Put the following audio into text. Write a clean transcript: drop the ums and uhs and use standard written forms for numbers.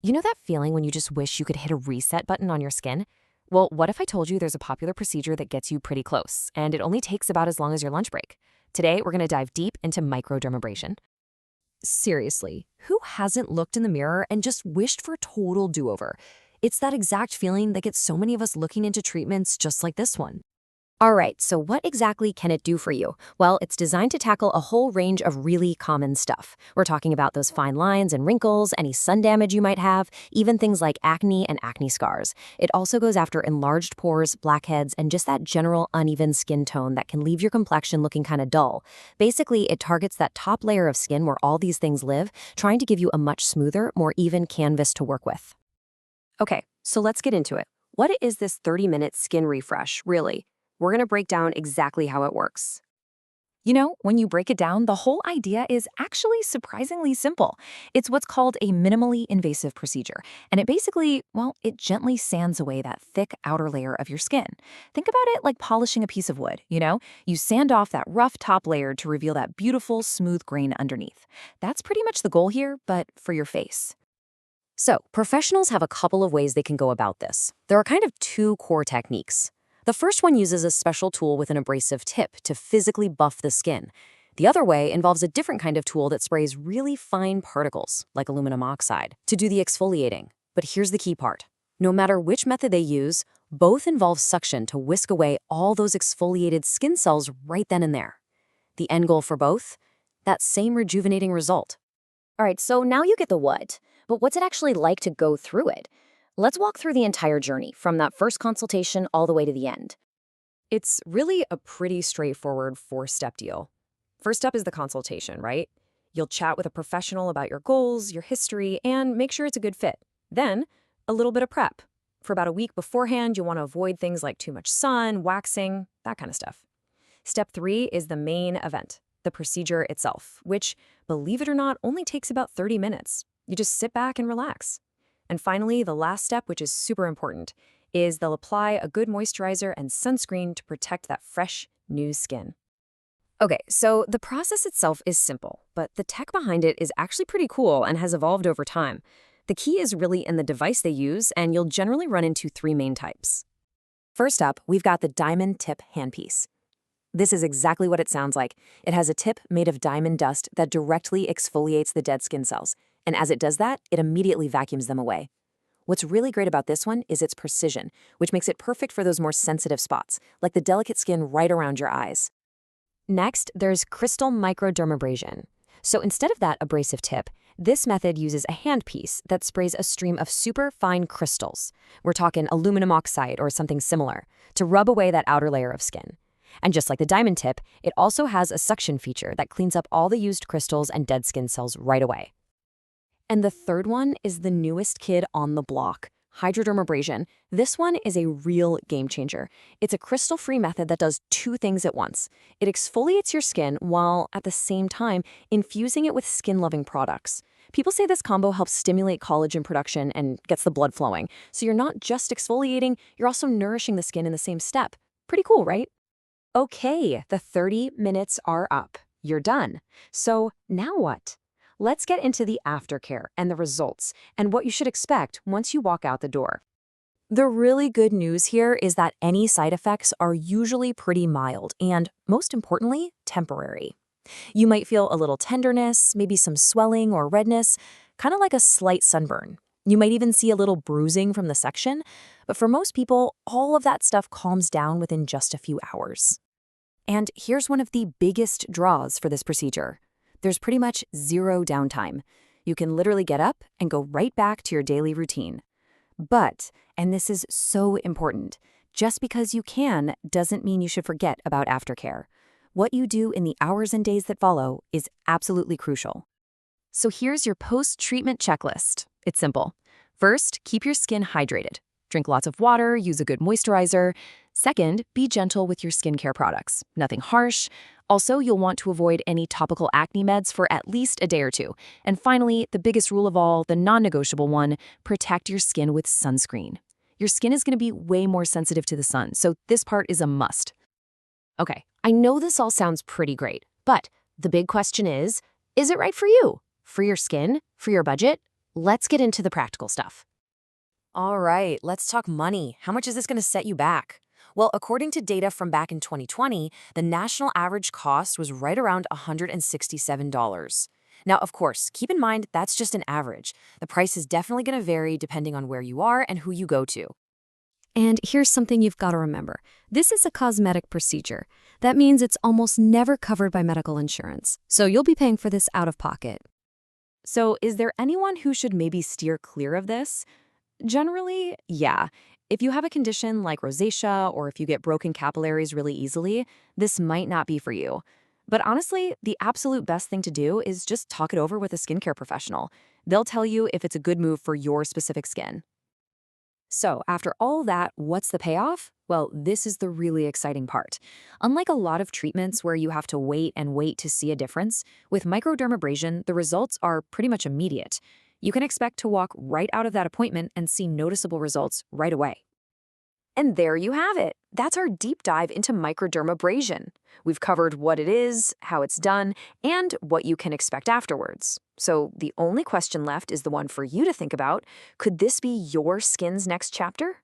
You know that feeling when you just wish you could hit a reset button on your skin? Well, what if I told you there's a popular procedure that gets you pretty close, and it only takes about as long as your lunch break? Today, we're going to dive deep into microdermabrasion. Seriously, who hasn't looked in the mirror and just wished for a total do-over? It's that exact feeling that gets so many of us looking into treatments just like this one. All right, so what exactly can it do for you? Well, it's designed to tackle a whole range of really common stuff. We're talking about those fine lines and wrinkles, any sun damage you might have, even things like acne and acne scars. It also goes after enlarged pores, blackheads, and just that general uneven skin tone that can leave your complexion looking kind of dull. Basically, it targets that top layer of skin where all these things live, trying to give you a much smoother, more even canvas to work with. Okay, so let's get into it. What is this 30-minute skin refresh, really? We're going to break down exactly how it works. You know, when you break it down, the whole idea is actually surprisingly simple. It's what's called a minimally invasive procedure, and it basically, well, it gently sands away that thick outer layer of your skin. Think about it like polishing a piece of wood, you know? You sand off that rough top layer to reveal that beautiful, smooth grain underneath. That's pretty much the goal here, but for your face. So, professionals have a couple of ways they can go about this. There are kind of two core techniques. The first one uses a special tool with an abrasive tip to physically buff the skin. The other way involves a different kind of tool that sprays really fine particles, like aluminum oxide, to do the exfoliating. But here's the key part. No matter which method they use, both involve suction to whisk away all those exfoliated skin cells right then and there. The end goal for both? That same rejuvenating result. All right, so now you get the what, but what's it actually like to go through it? Let's walk through the entire journey, from that first consultation all the way to the end. It's really a pretty straightforward four-step deal. First up is the consultation, right? You'll chat with a professional about your goals, your history, and make sure it's a good fit. Then, a little bit of prep. For about a week beforehand, you'll want to avoid things like too much sun, waxing, that kind of stuff. Step 3 is the main event, the procedure itself, which, believe it or not, only takes about 30 minutes. You just sit back and relax. And finally, the last step, which is super important, is they'll apply a good moisturizer and sunscreen to protect that fresh, new skin. Okay, so the process itself is simple, but the tech behind it is actually pretty cool and has evolved over time. The key is really in the device they use, and you'll generally run into three main types. First up, we've got the diamond tip handpiece. This is exactly what it sounds like. It has a tip made of diamond dust that directly exfoliates the dead skin cells. And as it does that, it immediately vacuums them away. What's really great about this one is its precision, which makes it perfect for those more sensitive spots, like the delicate skin right around your eyes. Next, there's crystal microdermabrasion. So instead of that abrasive tip, this method uses a handpiece that sprays a stream of super fine crystals. We're talking aluminum oxide or something similar, to rub away that outer layer of skin. And just like the diamond tip, it also has a suction feature that cleans up all the used crystals and dead skin cells right away. And the third one is the newest kid on the block, Hydradermabrasion. This one is a real game changer. It's a crystal-free method that does two things at once. It exfoliates your skin while, at the same time, infusing it with skin-loving products. People say this combo helps stimulate collagen production and gets the blood flowing. So you're not just exfoliating, you're also nourishing the skin in the same step. Pretty cool, right? Okay, the 30 minutes are up. You're done. So now what? Let's get into the aftercare and the results and what you should expect once you walk out the door. The really good news here is that any side effects are usually pretty mild and, most importantly, temporary. You might feel a little tenderness, maybe some swelling or redness, kind of like a slight sunburn. You might even see a little bruising from the section, but for most people, all of that stuff calms down within just a few hours. And here's one of the biggest draws for this procedure. There's pretty much zero downtime. You can literally get up and go right back to your daily routine. But, and this is so important, just because you can doesn't mean you should forget about aftercare. What you do in the hours and days that follow is absolutely crucial. So here's your post-treatment checklist. It's simple. First, keep your skin hydrated. Drink lots of water, use a good moisturizer. Second, be gentle with your skincare products. Nothing harsh. Also, you'll want to avoid any topical acne meds for at least a day or two. And finally, the biggest rule of all, the non-negotiable one, protect your skin with sunscreen. Your skin is going to be way more sensitive to the sun, so this part is a must. Okay, I know this all sounds pretty great, but the big question is it right for you? For your skin? For your budget? let's get into the practical stuff. All right, let's talk money. How much is this going to set you back? Well, according to data from back in 2020, the national average cost was right around $167. Now, of course, keep in mind that's just an average. The price is definitely going to vary depending on where you are and who you go to. And here's something you've got to remember. This is a cosmetic procedure. That means it's almost never covered by medical insurance. So you'll be paying for this out of pocket. So, is there anyone who should maybe steer clear of this? Generally, yeah. If you have a condition like rosacea or if you get broken capillaries really easily, this might not be for you. But honestly, the absolute best thing to do is just talk it over with a skincare professional. They'll tell you if it's a good move for your specific skin. So, after all that, what's the payoff? Well, this is the really exciting part. Unlike a lot of treatments where you have to wait and wait to see a difference, with microdermabrasion, the results are pretty much immediate. You can expect to walk right out of that appointment and see noticeable results right away. And there you have it. That's our deep dive into microdermabrasion. We've covered what it is, how it's done, and what you can expect afterwards. So the only question left is the one for you to think about. Could this be your skin's next chapter?